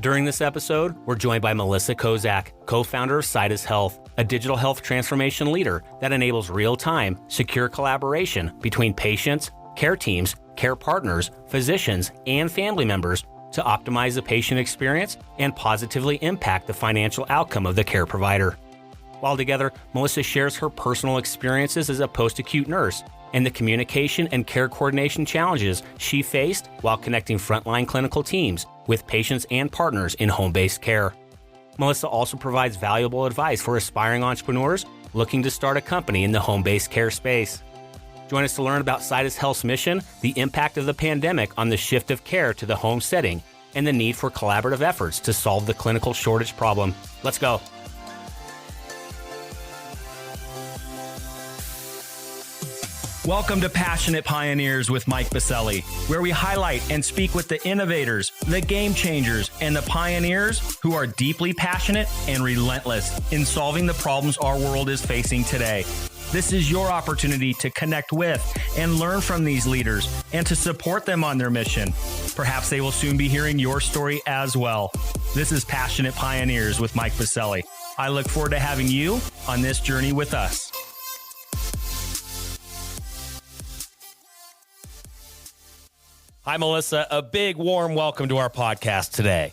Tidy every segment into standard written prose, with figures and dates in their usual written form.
During this episode, we're joined by Melissa Kozak, co-founder of Citus Health, a digital health transformation leader that enables real-time, secure collaboration between patients, care teams, care partners, physicians, and family members to optimize the patient experience and positively impact the financial outcome of the care provider. While together, Melissa shares her personal experiences as a post-acute nurse and the communication and care coordination challenges she faced while connecting frontline clinical teams with patients and partners in home-based care. Melissa also provides valuable advice for aspiring entrepreneurs looking to start a company in the home-based care space. Join us to learn about Citus Health's mission, the impact of the pandemic on the shift of care to the home setting, and the need for collaborative efforts to solve the clinical shortage problem. Let's go. Welcome to Passionate Pioneers with Mike Biselli, where we highlight and speak with the innovators, the game changers, and the pioneers who are deeply passionate and relentless in solving the problems our world is facing today. This is your opportunity to connect with and learn from these leaders and to support them on their mission. Perhaps they will soon be hearing your story as well. This is Passionate Pioneers with Mike Biselli. I look forward to having you on this journey with us. Hi, Melissa. A big, warm welcome to our podcast today.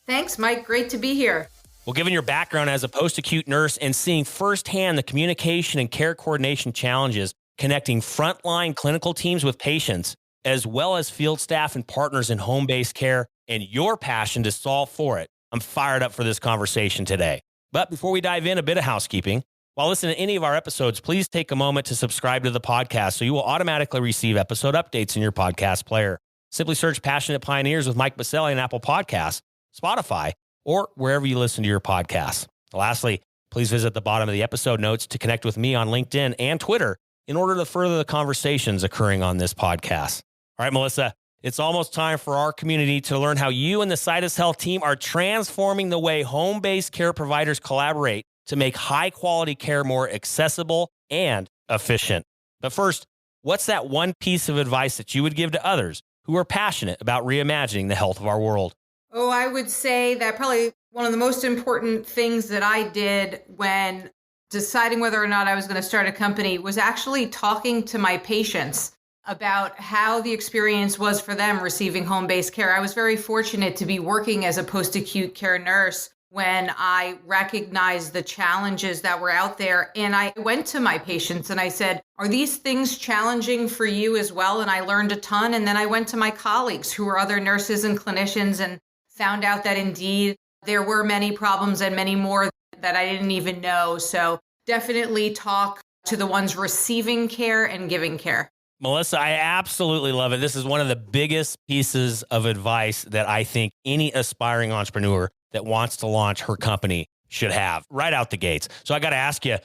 Thanks, Mike. Great to be here. Well, given your background as a post-acute nurse and seeing firsthand the communication and care coordination challenges connecting frontline clinical teams with patients, as well as field staff and partners in home-based care, and your passion to solve for it, I'm fired up for this conversation today. But before we dive in, a bit of housekeeping. While listening to any of our episodes, please take a moment to subscribe to the podcast so you will automatically receive episode updates in your podcast player. Simply search Passionate Pioneers with Mike Biselli on Apple Podcasts, Spotify, or wherever you listen to your podcasts. Lastly, please visit the bottom of the episode notes to connect with me on LinkedIn and Twitter in order to further the conversations occurring on this podcast. All right, Melissa, it's almost time for our community to learn how you and the Citus Health team are transforming the way home-based care providers collaborate to make high-quality care more accessible and efficient. But first, what's that one piece of advice that you would give to others who are passionate about reimagining the health of our world? Oh, I would say that probably one of the most important things that I did when deciding whether or not I was going to start a company was actually talking to my patients about how the experience was for them receiving home-based care. I was very fortunate to be working as a post-acute care nurse when I recognized the challenges that were out there. And I went to my patients and I said, are these things challenging for you as well? And I learned a ton. And then I went to my colleagues who were other nurses and clinicians and found out that indeed there were many problems and many more that I didn't even know. So definitely talk to the ones receiving care and giving care. Melissa, I absolutely love it. This is one of the biggest pieces of advice that I think any aspiring entrepreneur that wants to launch her company should have right out the gates. So I got to ask you,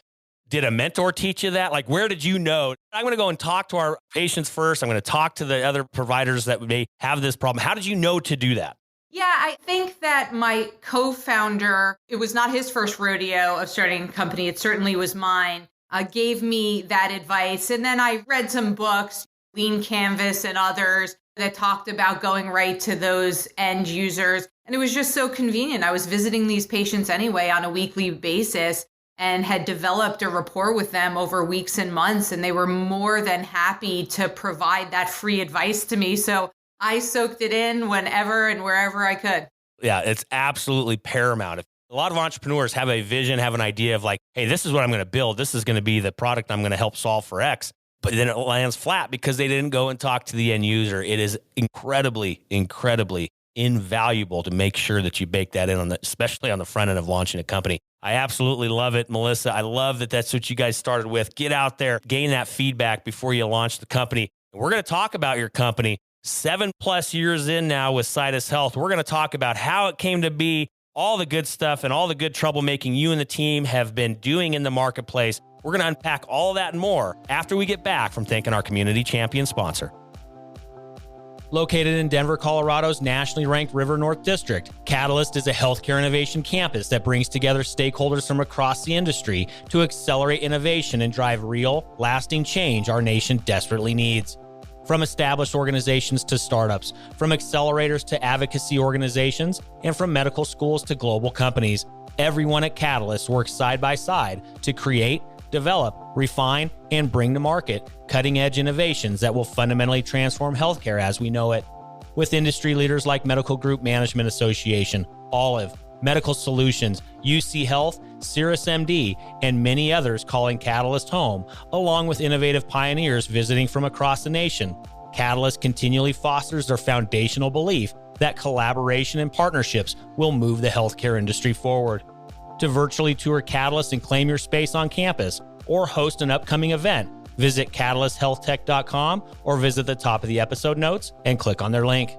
did a mentor teach you that? Like, where did you know? I'm going to go and talk to our patients first. I'm going to talk to the other providers that may have this problem. How did you know to do that? Yeah, I think that my co-founder, it was not his first rodeo of starting a company. It certainly was mine, gave me that advice. And then I read some books, Lean Canvas and others, that talked about going right to those end users. And it was just so convenient. I was visiting these patients anyway on a weekly basis and had developed a rapport with them over weeks and months. And they were more than happy to provide that free advice to me. So I soaked it in whenever and wherever I could. Yeah, it's absolutely paramount. A lot of entrepreneurs have a vision, have an idea of like, hey, this is what I'm going to build. This is going to be the product I'm going to help solve for X. But then it lands flat because they didn't go and talk to the end user. It is incredibly, incredibly invaluable to make sure that you bake that in, especially on the front end of launching a company. I absolutely love it, Melissa. I love that that's what you guys started with. Get out there, gain that feedback before you launch the company. And we're going to talk about your company 7+ years in now with Citus Health. We're going to talk about how it came to be, all the good stuff and all the good troublemaking you and the team have been doing in the marketplace. We're going to unpack all that and more after we get back from thanking our community champion sponsor. Located in Denver, Colorado's nationally ranked River North District, Catalyst is a healthcare innovation campus that brings together stakeholders from across the industry to accelerate innovation and drive real, lasting change our nation desperately needs. from established organizations to startups, from accelerators to advocacy organizations, and from medical schools to global companies. Everyone at Catalyst works side by side to create, develop, refine, and bring to market cutting-edge innovations that will fundamentally transform healthcare as we know it. With industry leaders like Medical Group Management Association, Olive, Medical Solutions, UC Health, Cirrus MD, and many others calling Catalyst home, along with innovative pioneers visiting from across the nation, Catalyst continually fosters their foundational belief that collaboration and partnerships will move the healthcare industry forward. To virtually tour Catalyst and claim your space on campus or host an upcoming event, visit catalysthealthtech.com or visit the top of the episode notes and click on their link.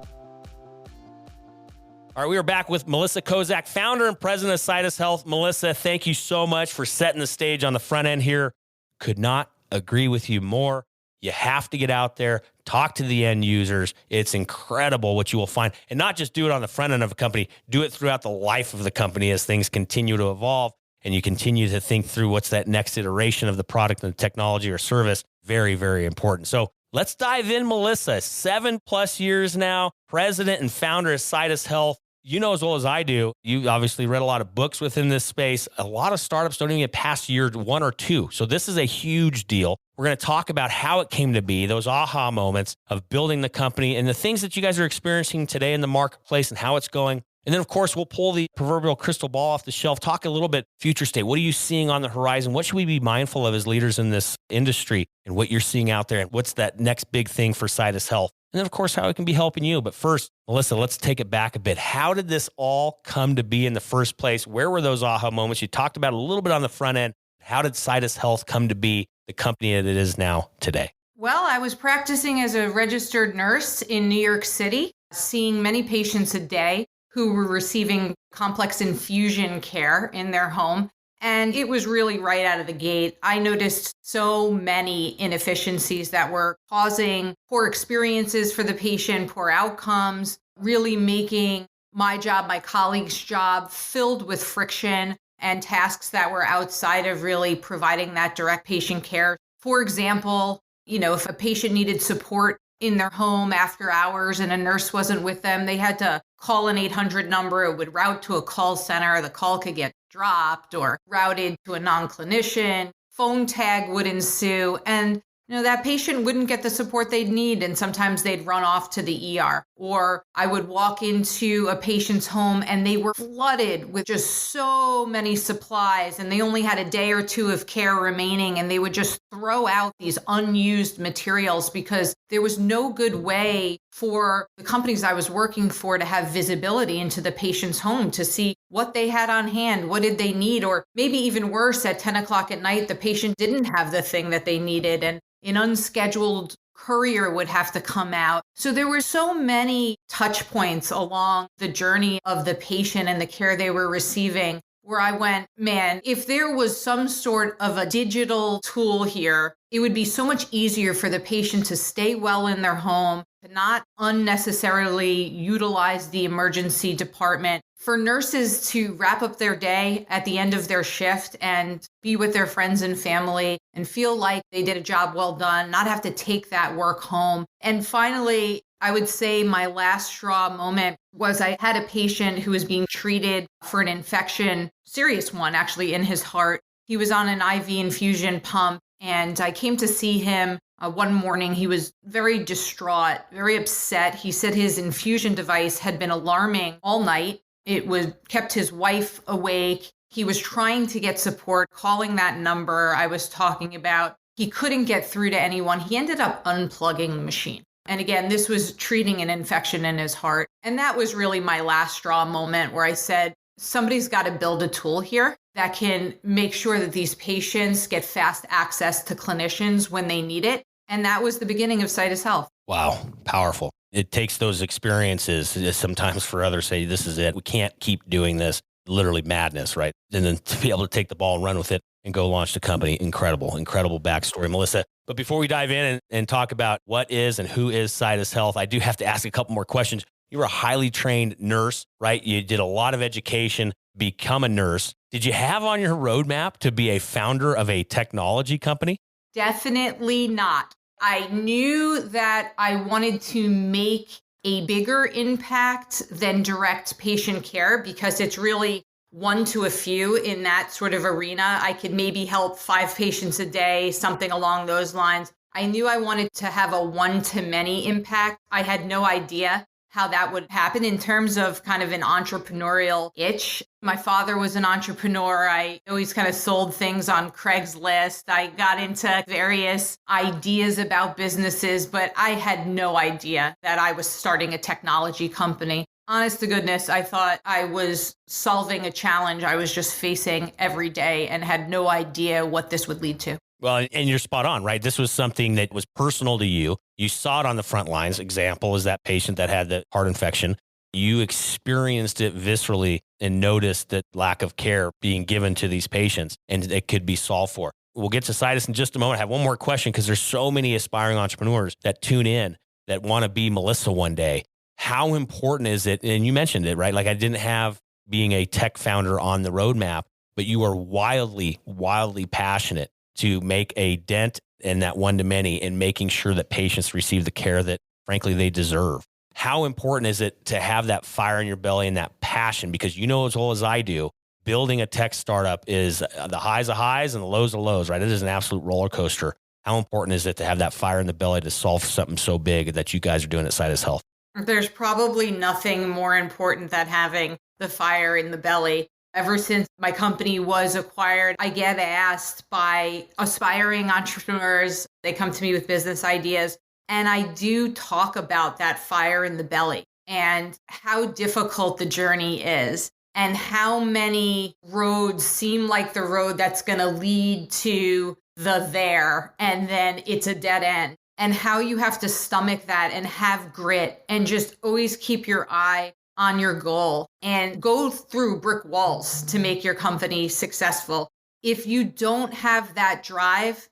All right, we are back with Melissa Kozak, founder and president of Citus Health. Melissa, thank you so much for setting the stage on the front end here. Could not agree with you more. You have to get out there, talk to the end users. It's incredible what you will find. And not just do it on the front end of a company, do it throughout the life of the company as things continue to evolve and you continue to think through what's that next iteration of the product and the technology or service. Very, very important. So let's dive in, Melissa. 7+ years now, president and founder of Citus Health. You know as well as I do, you obviously read a lot of books within this space. A lot of startups don't even get past year 1 or 2. So this is a huge deal. We're going to talk about how it came to be, those aha moments of building the company and the things that you guys are experiencing today in the marketplace and how it's going. And then, of course, we'll pull the proverbial crystal ball off the shelf, talk a little bit future state. What are you seeing on the horizon? What should we be mindful of as leaders in this industry and what you're seeing out there? And what's that next big thing for Citus Health? And then, of course, how it can be helping you. But first, Melissa, let's take it back a bit. How did this all come to be in the first place? Where were those aha moments? You talked about a little bit on the front end. How did Citus Health come to be the company that it is now today? Well, I was practicing as a registered nurse in New York City, seeing many patients a day who were receiving complex infusion care in their home. And it was really right out of the gate. I noticed so many inefficiencies that were causing poor experiences for the patient, poor outcomes, really making my job, my colleagues' job filled with friction and tasks that were outside of really providing that direct patient care. For example, if a patient needed support in their home after hours and a nurse wasn't with them, they had to call an 800 number. It would route to a call center. The call could get dropped or routed to a non-clinician. Phone tag would ensue. And that patient wouldn't get the support they'd need. And sometimes they'd run off to the ER. Or I would walk into a patient's home and they were flooded with just so many supplies and they only had a day or two of care remaining. And they would just throw out these unused materials because there was no good way for the companies I was working for to have visibility into the patient's home to see what they had on hand, what did they need, or maybe even worse, at 10 o'clock at night, the patient didn't have the thing that they needed and an unscheduled courier would have to come out. So there were so many touch points along the journey of the patient and the care they were receiving where I went, man, if there was some sort of a digital tool here, it would be so much easier for the patient to stay well in their home, to not unnecessarily utilize the emergency department, for nurses to wrap up their day at the end of their shift and be with their friends and family and feel like they did a job well done, not have to take that work home. And finally, I would say my last straw moment was I had a patient who was being treated for an infection, serious one actually, in his heart. He was on an IV infusion pump and I came to see him one morning. He was very distraught, very upset. He said his infusion device had been alarming all night. It kept his wife awake. He was trying to get support, calling that number I was talking about. He couldn't get through to anyone. He ended up unplugging the machine. And again, this was treating an infection in his heart. And that was really my last straw moment where I said, somebody's got to build a tool here that can make sure that these patients get fast access to clinicians when they need it. And that was the beginning of Citus Health. Wow, powerful. It takes those experiences sometimes for others say, this is it. We can't keep doing this. Literally madness, right? And then to be able to take the ball and run with it and go launch the company. Incredible backstory, Melissa. But before we dive in and talk about what is and who is Citus Health, I do have to ask a couple more questions. You were a highly trained nurse, right? You did a lot of education, become a nurse. Did you have on your roadmap to be a founder of a technology company? Definitely not. I knew that I wanted to make a bigger impact than direct patient care because it's really one to a few in that sort of arena. I could maybe help 5 patients a day, something along those lines. I knew I wanted to have a one-to-many impact. I had no idea how that would happen in terms of kind of an entrepreneurial itch. My father was an entrepreneur. I always kind of sold things on Craigslist. I got into various ideas about businesses, but I had no idea that I was starting a technology company. Honest to goodness, I thought I was solving a challenge I was just facing every day and had no idea what this would lead to. Well, and you're spot on, right? This was something that was personal to you. You saw it on the front lines. Example is that patient that had the heart infection. You experienced it viscerally and noticed that lack of care being given to these patients, and it could be solved for. We'll get to Citus in just a moment. I have one more question because there's so many aspiring entrepreneurs that tune in that want to be Melissa one day. How important is it? And you mentioned it, right? Like I didn't have being a tech founder on the roadmap, but you are wildly, wildly passionate to make a dent in that one-to-many and making sure that patients receive the care that, frankly, they deserve. How important is it to have that fire in your belly and that passion? Because you know as well as I do, building a tech startup is the highs of highs and the lows of lows, right? It is an absolute roller coaster. How important is it to have that fire in the belly to solve something so big that you guys are doing at Citus Health? There's probably nothing more important than having the fire in the belly. Ever since my company was acquired, I get asked by aspiring entrepreneurs. They come to me with business ideas, and I do talk about that fire in the belly and how difficult the journey is and how many roads seem like the road that's going to lead to the there, and then it's a dead end, and how you have to stomach that and have grit and just always keep your eye on your goal and go through brick walls to make your company successful. If you don't have that drive,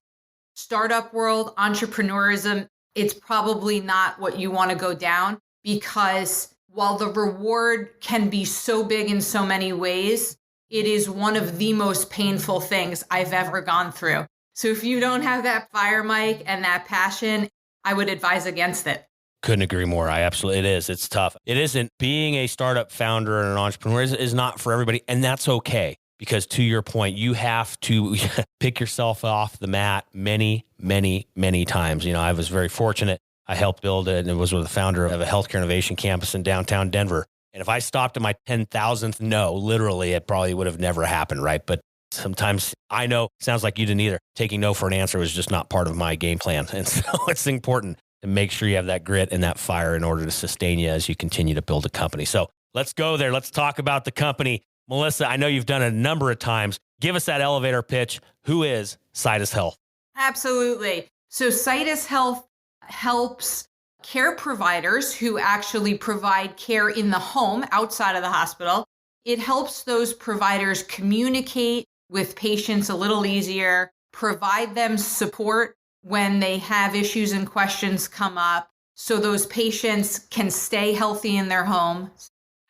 startup world, entrepreneurism, it's probably not what you want to go down, because while the reward can be so big in so many ways, it is one of the most painful things I've ever gone through. So if you don't have that fire, Mike, and that passion, I would advise against it. Couldn't agree more. It is. It's tough. It isn't. Being a startup founder and an entrepreneur is not for everybody. And that's okay. Because to your point, you have to pick yourself off the mat many, many, many times. You know, I was very fortunate. I helped build it and was with the founder of a healthcare innovation campus in downtown Denver. And if I stopped at my 10,000th no, literally, it probably would have never happened, right? But sometimes I know, sounds like you didn't either. Taking no for an answer was just not part of my game plan. And so it's important to make sure you have that grit and that fire in order to sustain you as you continue to build a company. So let's go there. Let's talk about the company. Melissa, I know you've done it a number of times. Give us that elevator pitch. Who is Citus Health? Absolutely. So Citus Health helps care providers who actually provide care in the home outside of the hospital. It helps those providers communicate with patients a little easier, provide them support when they have issues and questions come up, so those patients can stay healthy in their home,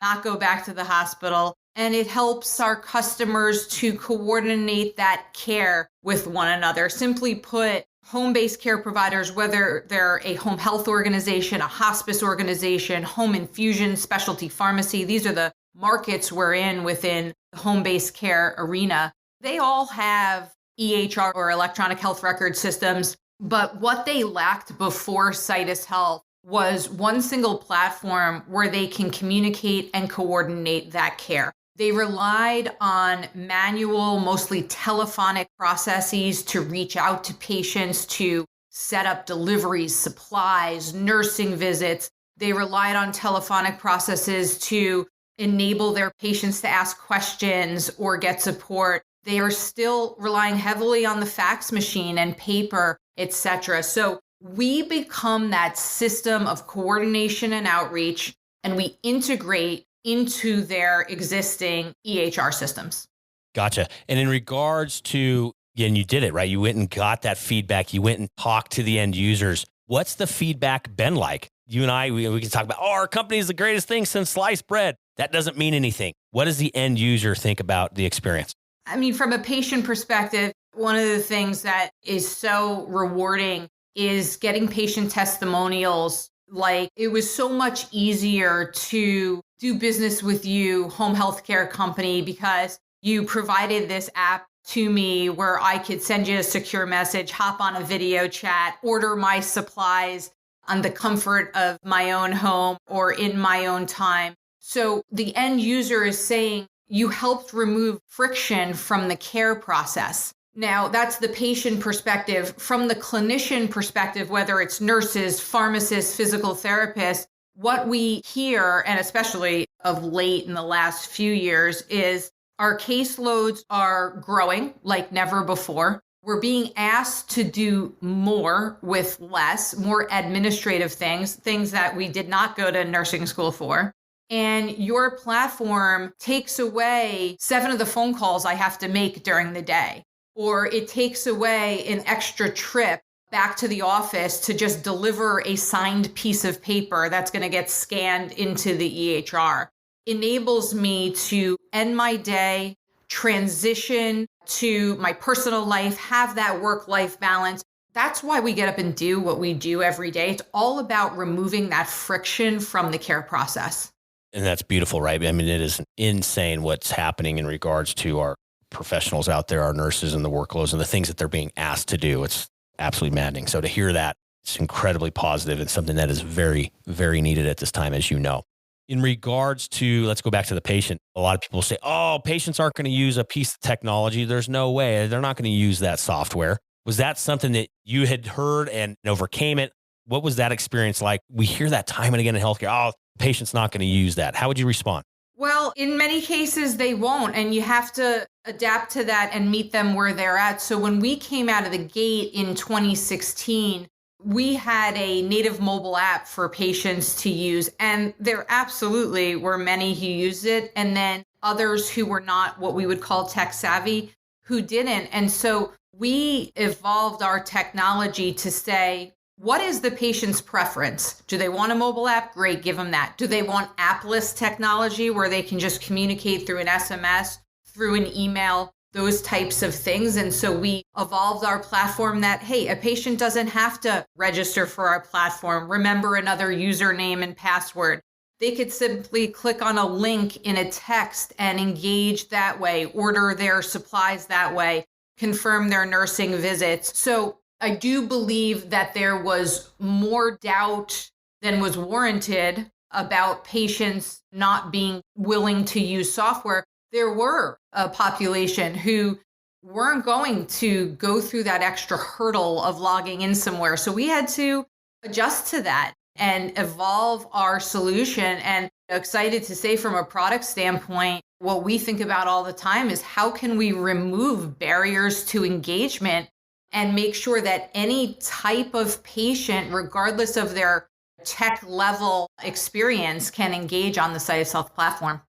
not go back to the hospital. And it helps our customers to coordinate that care with one another. Simply put, home-based care providers, whether they're a home health organization, a hospice organization, home infusion, specialty pharmacy, these are the markets we're in within the home-based care arena. They all have EHR or electronic health record systems, but what they lacked before Citus Health was one single platform where they can communicate and coordinate that care. They relied on manual, mostly telephonic processes to reach out to patients, to set up deliveries, supplies, nursing visits. They relied on telephonic processes to enable their patients to ask questions or get support. They are still relying heavily on the fax machine and paper, etc. So we become that system of coordination and outreach, and we integrate into their existing EHR systems. Gotcha. And in regards to, and you did it, right? You went and got that feedback. You went and talked to the end users. What's the feedback been like? You and I, we can talk about, our company is the greatest thing since sliced bread. That doesn't mean anything. What does the end user think about the experience? I mean, from a patient perspective, one of the things that is so rewarding is getting patient testimonials. Like, it was so much easier to do business with you, home healthcare company, because you provided this app to me where I could send you a secure message, hop on a video chat, order my supplies on the comfort of my own home or in my own time. So the end user is saying you helped remove friction from the care process. Now, that's the patient perspective. From the clinician perspective, whether it's nurses, pharmacists, physical therapists, what we hear, and especially of late in the last few years, is our caseloads are growing like never before. We're being asked to do more with less, more administrative things that we did not go to nursing school for. And your platform takes away 7 of the phone calls I have to make during the day, or it takes away an extra trip back to the office to just deliver a signed piece of paper that's going to get scanned into the EHR. Enables me to end my day, transition to my personal life, have that work-life balance. That's why we get up and do what we do every day. It's all about removing that friction from the care process. And that's beautiful, right? I mean, it is insane what's happening in regards to our professionals out there, our nurses and the workloads and the things that they're being asked to do. It's absolutely maddening. So to hear that, it's incredibly positive and something that is very, very needed at this time, as you know. In regards to, let's go back to the patient. A lot of people say, oh, patients aren't going to use a piece of technology. There's no way. They're not going to use that software. Was that something that you had heard and overcame it? What was that experience like? We hear that time and again in healthcare. Oh, the patient's not going to use that. How would you respond? Well, in many cases, they won't. And you have to adapt to that and meet them where they're at. So when we came out of the gate in 2016, we had a native mobile app for patients to use, and there absolutely were many who used it, and then others who were not what we would call tech savvy who didn't. And so we evolved our technology to say, what is the patient's preference? Do they want a mobile app? Great, give them that. Do they want appless technology where they can just communicate through an SMS, through an email? Those types of things. And so we evolved our platform that, hey, a patient doesn't have to register for our platform, remember another username and password. They could simply click on a link in a text and engage that way, order their supplies that way, confirm their nursing visits. So I do believe that there was more doubt than was warranted about patients not being willing to use software. There were a population who weren't going to go through that extra hurdle of logging in somewhere. So we had to adjust to that and evolve our solution. And excited to say, from a product standpoint, what we think about all the time is how can we remove barriers to engagement and make sure that any type of patient, regardless of their tech level experience, can engage on the Citus Health platform.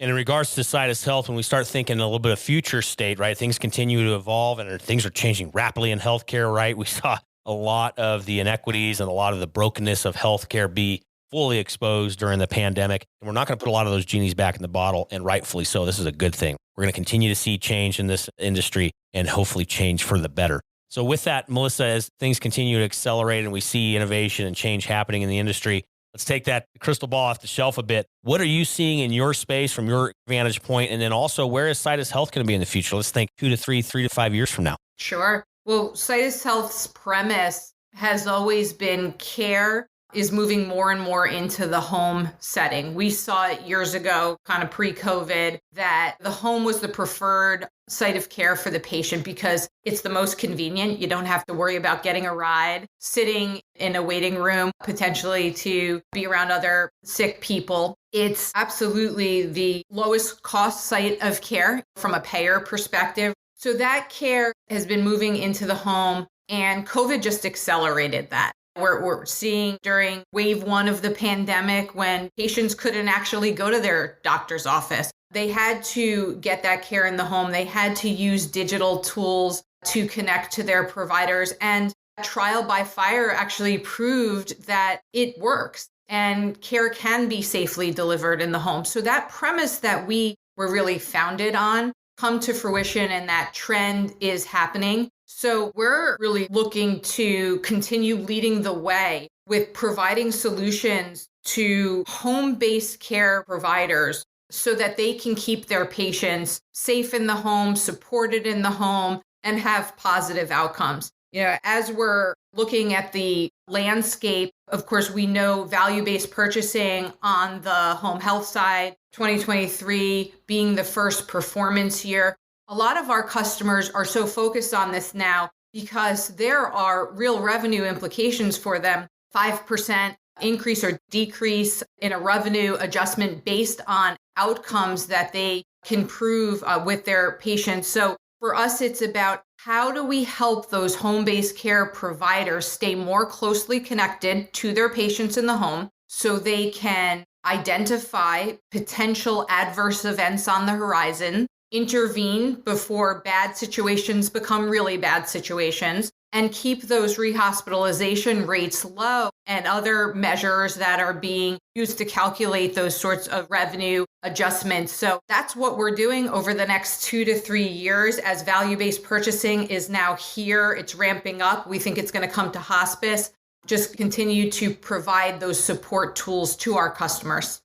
And in regards to Citus Health, when we start thinking a little bit of future state, right, things continue to evolve and things are changing rapidly in healthcare, right? We saw a lot of the inequities and a lot of the brokenness of healthcare be fully exposed during the pandemic. And we're not going to put a lot of those genies back in the bottle, and rightfully so. This is a good thing. We're going to continue to see change in this industry and hopefully change for the better. So with that, Melissa, as things continue to accelerate and we see innovation and change happening in the industry, let's take that crystal ball off the shelf a bit. What are you seeing in your space from your vantage point? And then also, where is Citus Health going to be in the future? Let's think 2 to 3 to 5 years from now. Sure. Well, Citus Health's premise has always been care is moving more and more into the home setting. We saw it years ago, kind of pre-COVID, that the home was the preferred site of care for the patient because it's the most convenient. You don't have to worry about getting a ride, sitting in a waiting room, potentially to be around other sick people. It's absolutely the lowest cost site of care from a payer perspective. So that care has been moving into the home, and COVID just accelerated that. We're seeing during wave 1 of the pandemic when patients couldn't actually go to their doctor's office. They had to get that care in the home. They had to use digital tools to connect to their providers. And trial by fire actually proved that it works and care can be safely delivered in the home. So that premise that we were really founded on come to fruition, and that trend is happening. So we're really looking to continue leading the way with providing solutions to home-based care providers so that they can keep their patients safe in the home, supported in the home, and have positive outcomes. As we're looking at the landscape, of course, we know value-based purchasing on the home health side, 2023 being the first performance year. A lot of our customers are so focused on this now because there are real revenue implications for them. 5% increase or decrease in a revenue adjustment based on outcomes that they can prove with their patients. So for us, it's about how do we help those home-based care providers stay more closely connected to their patients in the home so they can identify potential adverse events on the horizon, intervene before bad situations become really bad situations, and keep those rehospitalization rates low and other measures that are being used to calculate those sorts of revenue adjustments. So that's what we're doing over the next 2 to 3 years as value-based purchasing is now here. It's ramping up. We think it's going to come to hospice. Just continue to provide those support tools to our customers.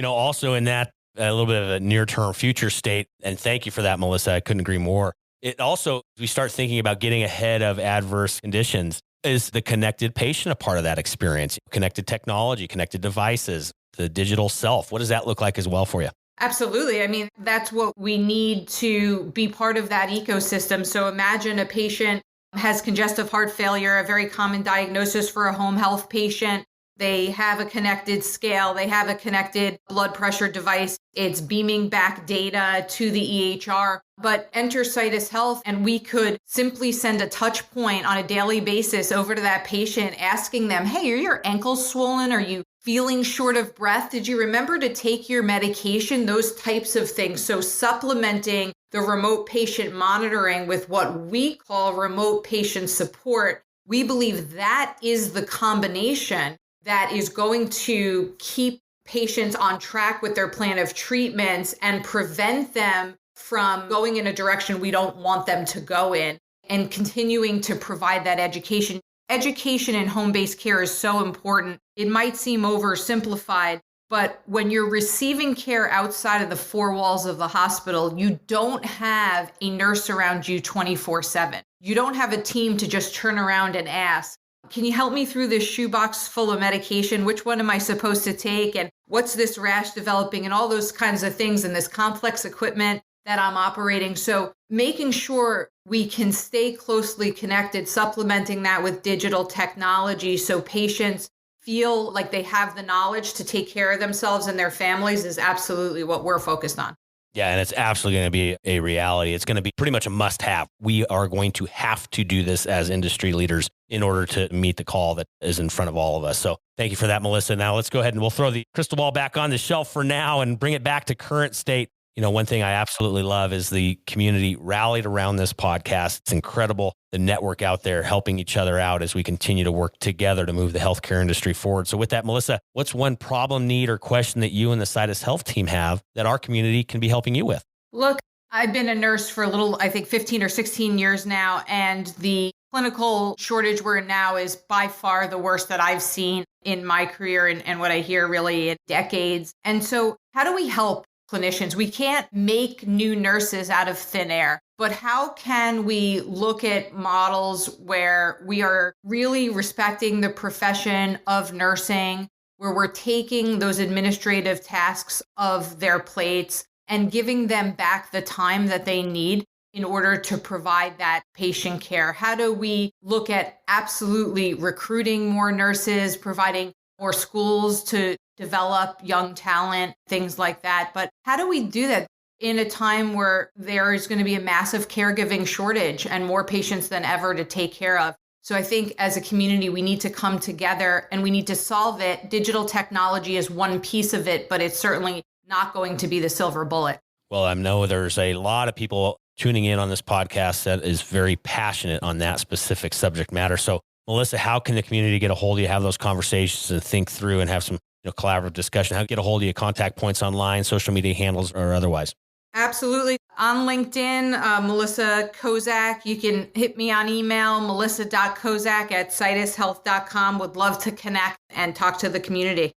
Also in that, a little bit of a near-term future state, and thank you for that, Melissa. I couldn't agree more. It also, we start thinking about getting ahead of adverse conditions. Is the connected patient a part of that experience? Connected technology, connected devices, the digital self. What does that look like as well for you? Absolutely. I mean, that's what we need to be part of that ecosystem. So imagine a patient has congestive heart failure, a very common diagnosis for a home health patient. They have a connected scale. They have a connected blood pressure device. It's beaming back data to the EHR. But enter Citus Health, and we could simply send a touch point on a daily basis over to that patient, asking them, hey, are your ankles swollen? Are you feeling short of breath? Did you remember to take your medication? Those types of things. So supplementing the remote patient monitoring with what we call remote patient support, we believe that is the combination that is going to keep patients on track with their plan of treatments and prevent them from going in a direction we don't want them to go in, and continuing to provide that education. Education in home-based care is so important. It might seem oversimplified, but when you're receiving care outside of the four walls of the hospital, you don't have a nurse around you 24/7. You don't have a team to just turn around and ask, can you help me through this shoebox full of medication? Which one am I supposed to take? And what's this rash developing? And all those kinds of things and this complex equipment that I'm operating. So making sure we can stay closely connected, supplementing that with digital technology so patients feel like they have the knowledge to take care of themselves and their families is absolutely what we're focused on. Yeah, and it's absolutely going to be a reality. It's going to be pretty much a must-have. We are going to have to do this as industry leaders in order to meet the call that is in front of all of us. So thank you for that, Melissa. Now let's go ahead and we'll throw the crystal ball back on the shelf for now and bring it back to current state. One thing I absolutely love is the community rallied around this podcast. It's incredible, the network out there helping each other out as we continue to work together to move the healthcare industry forward. So with that, Melissa, what's one problem, need, or question that you and the Citus Health team have that our community can be helping you with? Look, I've been a nurse for I think 15 or 16 years now, and the clinical shortage we're in now is by far the worst that I've seen in my career and what I hear really in decades. And so how do we help clinicians? We can't make new nurses out of thin air, but how can we look at models where we are really respecting the profession of nursing, where we're taking those administrative tasks of their plates and giving them back the time that they need in order to provide that patient care? How do we look at absolutely recruiting more nurses, providing more schools to develop young talent, things like that? But how do we do that in a time where there is going to be a massive caregiving shortage and more patients than ever to take care of? So I think as a community, we need to come together and we need to solve it. Digital technology is one piece of it, but it's certainly not going to be the silver bullet. Well, I know there's a lot of people tuning in on this podcast that is very passionate on that specific subject matter. So Melissa, how can the community get a hold of you, have those conversations and think through and have some collaborative discussion? How to get a hold of you, contact points online, social media handles, or otherwise? Absolutely. On LinkedIn, Melissa Kozak. You can hit me on email, melissa.kozak@citushealth.com. Would love to connect and talk to the community.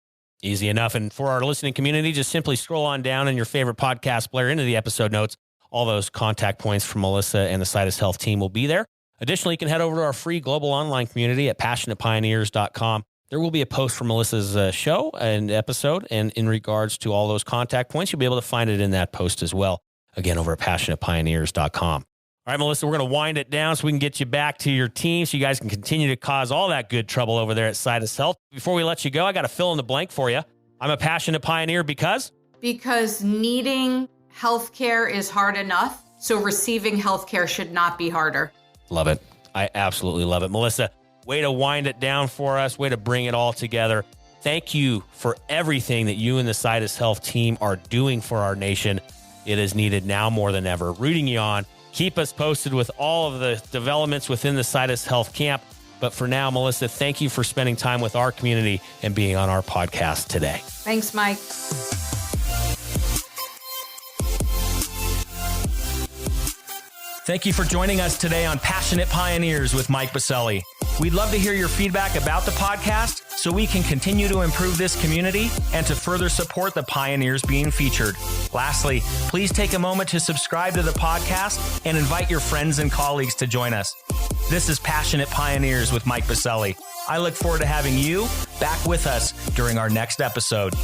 Easy enough. And for our listening community, just simply scroll on down in your favorite podcast player into the episode notes. All those contact points from Melissa and the Citus Health team will be there. Additionally, you can head over to our free global online community at passionatepioneers.com. There will be a post for Melissa's show and episode. And in regards to all those contact points, you'll be able to find it in that post as well. Again, over at passionatepioneers.com. All right, Melissa, we're going to wind it down so we can get you back to your team so you guys can continue to cause all that good trouble over there at Citus Health. Before we let you go, I got to fill in the blank for you. I'm a passionate pioneer because? Because needing healthcare is hard enough, so receiving healthcare should not be harder. Love it. I absolutely love it. Melissa, way to wind it down for us. Way to bring it all together. Thank you for everything that you and the Citus Health team are doing for our nation. It is needed now more than ever. Rooting you on. Keep us posted with all of the developments within the Citus Health camp. But for now, Melissa, thank you for spending time with our community and being on our podcast today. Thanks, Mike. Thank you for joining us today on Passionate Pioneers with Mike Biselli. We'd love to hear your feedback about the podcast so we can continue to improve this community and to further support the pioneers being featured. Lastly, please take a moment to subscribe to the podcast and invite your friends and colleagues to join us. This is Passionate Pioneers with Mike Biselli. I look forward to having you back with us during our next episode.